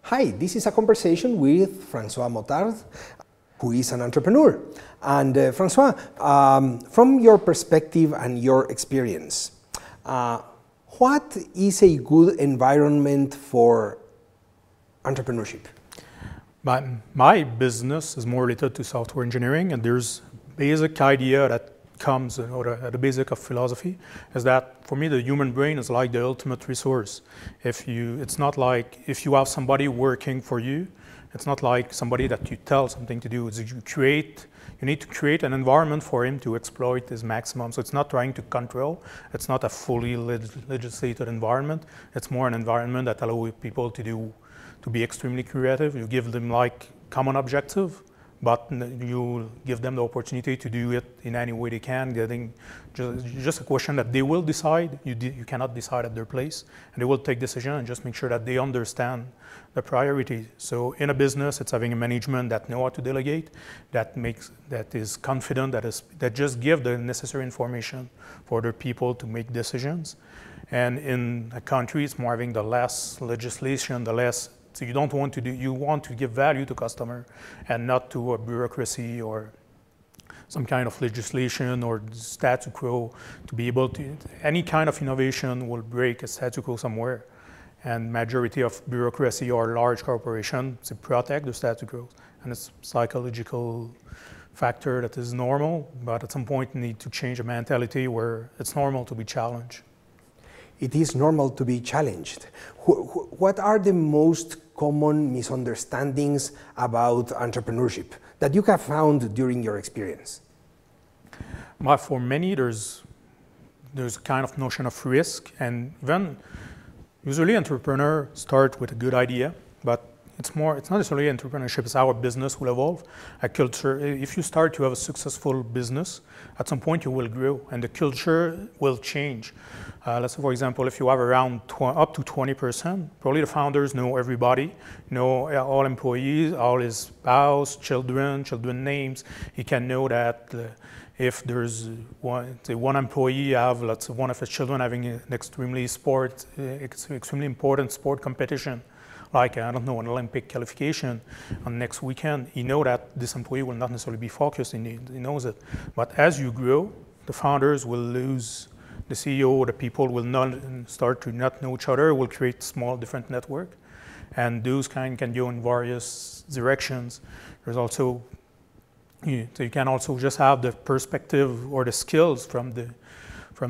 Hi, this is a conversation with Francois Mottard, who is an entrepreneur. And Francois, from your perspective and your experience, what is a good environment for entrepreneurship? My business is more related to software engineering, and there's a basic idea that comes, or at the basic of philosophy, is that for me the human brain is like the ultimate resource. It's not like if you have somebody working for you, it's not like somebody that you tell something to do. You need to create an environment for him to exploit his maximum. So it's not trying to control. It's not a fully legislated environment. It's more an environment that allows people to be extremely creative. You give them like common objective, but you give them the opportunity to do it in any way they can, getting just a question that they will decide. You cannot decide at their place, and they will take decision and just make sure that they understand the priority. So in a business, it's having a management that know how to delegate, that is confident, that just give the necessary information for their people to make decisions. And in a country, it's more having the less legislation, so you want to give value to customer and not to a bureaucracy or some kind of legislation or status quo. To be able to, any kind of innovation will break a status quo somewhere. And majority of bureaucracy or large corporation to protect the status quo. And it's a psychological factor that is normal, but at some point you need to change a mentality where it's normal to be challenged. It is normal to be challenged. What are the most common misunderstandings about entrepreneurship that you have found during your experience? Well, for many, there's a kind of notion of risk, and even usually entrepreneurs start with a good idea, but it's not necessarily entrepreneurship, it's how a business will evolve, a culture. If you start to have a successful business, at some point you will grow and the culture will change. Let's say, for example, if you have around up to 20%, probably the founders know everybody, know all employees, all his spouse, children names. He can know that if there's one employee let's say one of his children having an extremely important sport competition, like, I don't know, an Olympic qualification on next weekend, you know that this employee will not necessarily be focused, he knows it. But as you grow, the founders will lose, the CEO, the people will start to not know each other, will create small different network, and those can go in various directions. There's also, so you can also just have the perspective or the skills from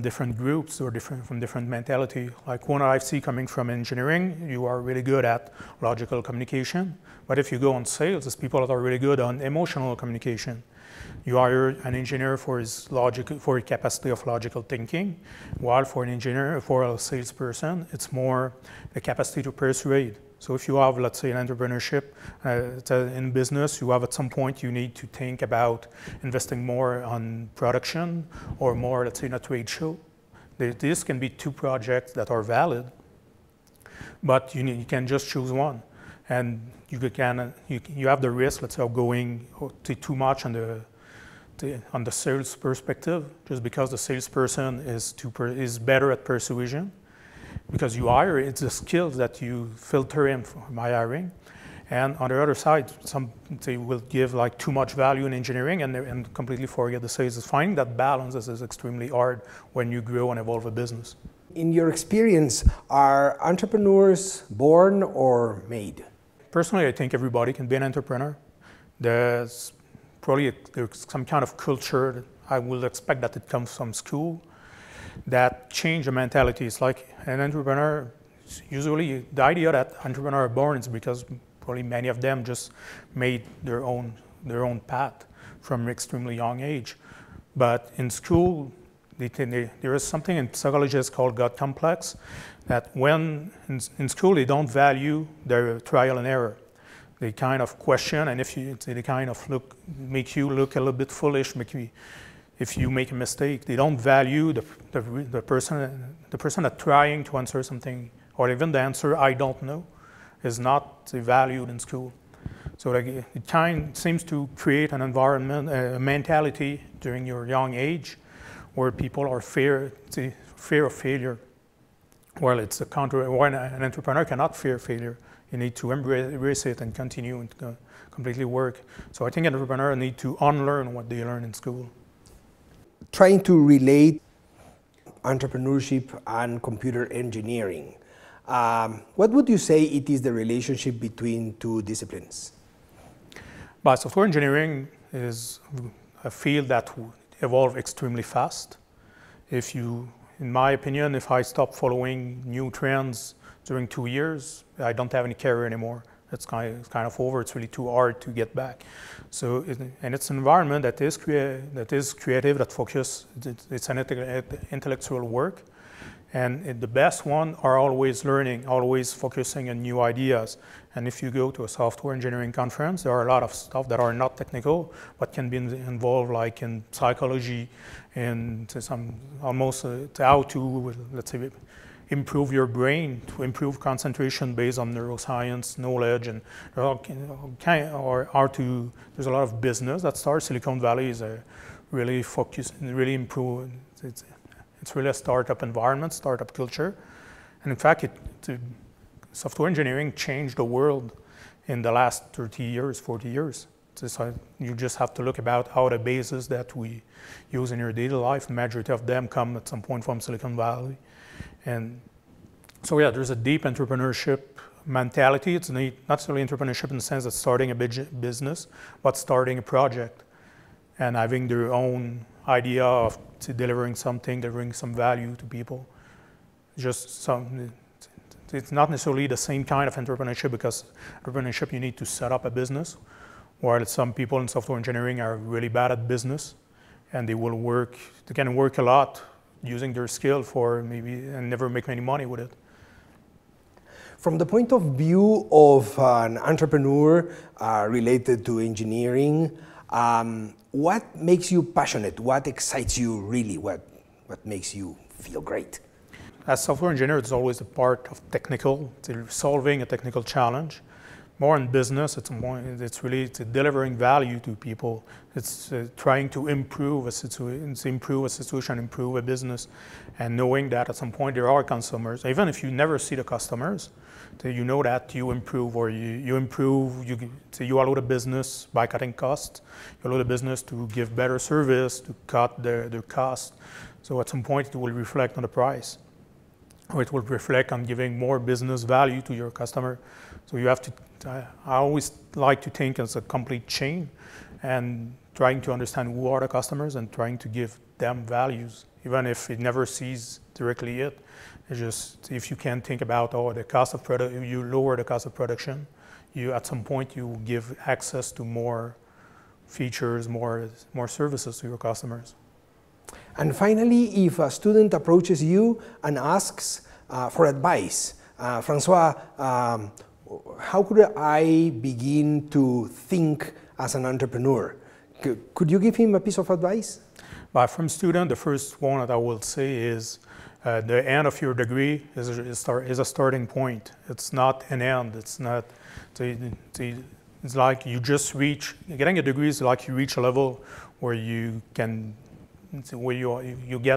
different groups or from different mentality. Like one I see coming from engineering, you are really good at logical communication. But if you go on sales, there's people that are really good on emotional communication. You hire an engineer for his capacity of logical thinking, while for a salesperson, it's more the capacity to persuade. So if you have, let's say, an entrepreneurship in business, you have at some point you need to think about investing more on production or more, let's say, in a trade show. This can be two projects that are valid, but you can just choose one. And you have the risk, let's say, of going too much on the sales perspective, just because the salesperson is better at persuasion. Because you hire, it's the skills that you filter in by hiring. And on the other side, they will give like too much value in engineering and completely forget the sales. Finding that balance is extremely hard when you grow and evolve a business. In your experience, are entrepreneurs born or made? Personally, I think everybody can be an entrepreneur. There's some kind of culture that I will expect that it comes from school that change the mentality. It's like an entrepreneur, usually the idea that entrepreneurs are born is because probably many of them just made their own path from an extremely young age. But in school, there is something in psychology called God complex, that when in school they don't value their trial and error. They kind of question, and they kind of make you look a little bit foolish, if you make a mistake. They don't value the person that trying to answer something, or even the answer I don't know is not valued in school. So it seems to create an environment, a mentality during your young age where people are fear of failure. Well, it's a counter. When an entrepreneur cannot fear failure, You need to embrace it and continue and completely work. So I think entrepreneurs need to unlearn what they learn in school. Trying to relate entrepreneurship and computer engineering, what would you say it is the relationship between two disciplines? But software engineering is a field that evolves extremely fast. In my opinion, if I stop following new trends during 2 years, I don't have any career anymore. It's kind of over. It's really too hard to get back. So, and it's an environment that is creative, that focuses. It's an intellectual work, and the best ones are always learning, always focusing on new ideas. And if you go to a software engineering conference, there are a lot of stuff that are not technical, but can be involved, like in psychology, and some almost how to, let's say, improve your brain, to improve concentration based on neuroscience knowledge, and there's a lot of business that starts. Silicon Valley is a really focused and really improve. It's really a startup environment, startup culture, and in fact, software engineering changed the world in the last 30 years, 40 years. So you just have to look about how the bases that we use in your daily life, the majority of them come at some point from Silicon Valley. And so yeah, there's a deep entrepreneurship mentality. It's not necessarily entrepreneurship in the sense that starting a business, but starting a project and having their own idea of delivering something, delivering some value to people. It's not necessarily the same kind of entrepreneurship, because entrepreneurship, you need to set up a business, while some people in software engineering are really bad at business, and they can work a lot using their skill and never make any money with it. From the point of view of an entrepreneur related to engineering, what makes you passionate? What excites you really? What makes you feel great? As software engineer, it's always a part of solving a technical challenge. More in business, it's really delivering value to people. It's trying to improve a situation, improve a business, and knowing that at some point there are consumers. Even if you never see the customers, you know that you improve, or you allow the business by cutting costs. You allow the business to give better service, to cut their costs. So at some point it will reflect on the price, or it will reflect on giving more business value to your customer. So you have to, I always like to think as a complete chain, and trying to understand who are the customers and trying to give them values, even if it never sees directly it. It's just, if you can think about, the cost of product, you lower the cost of production, at some point you give access to more features, more services to your customers. And finally, if a student approaches you and asks for advice, Francois, how could I begin to think as an entrepreneur? Could you give him a piece of advice? But from student, the first one that I will say is the end of your degree is a starting point. It's not an end. It's not. It's like you just getting a degree is like you reach a level where you get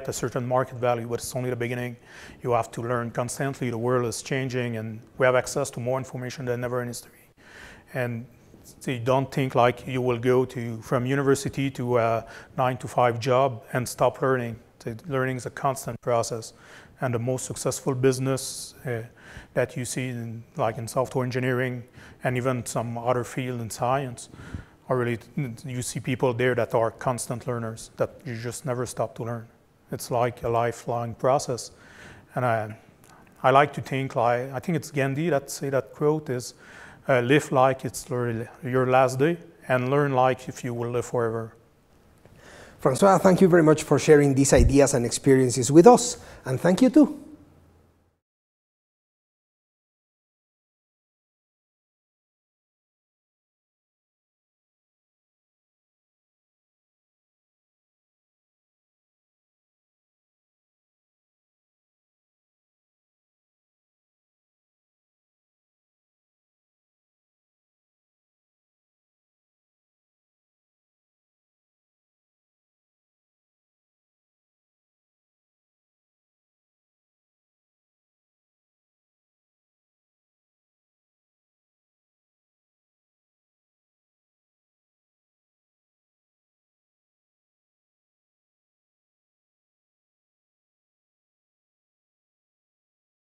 a certain market value, but it's only the beginning. You have to learn constantly. The world is changing, and we have access to more information than ever in history. And so you don't think like you will go from university to a 9-to-5 job and stop learning. So learning is a constant process, and the most successful business that you see like in software engineering and even some other field in science, you see people there that are constant learners, that you just never stop to learn. It's like a lifelong process. And I like to think I think it's Gandhi that say that quote is, live like it's your last day, and learn like if you will live forever. Francois, thank you very much for sharing these ideas and experiences with us, and thank you too.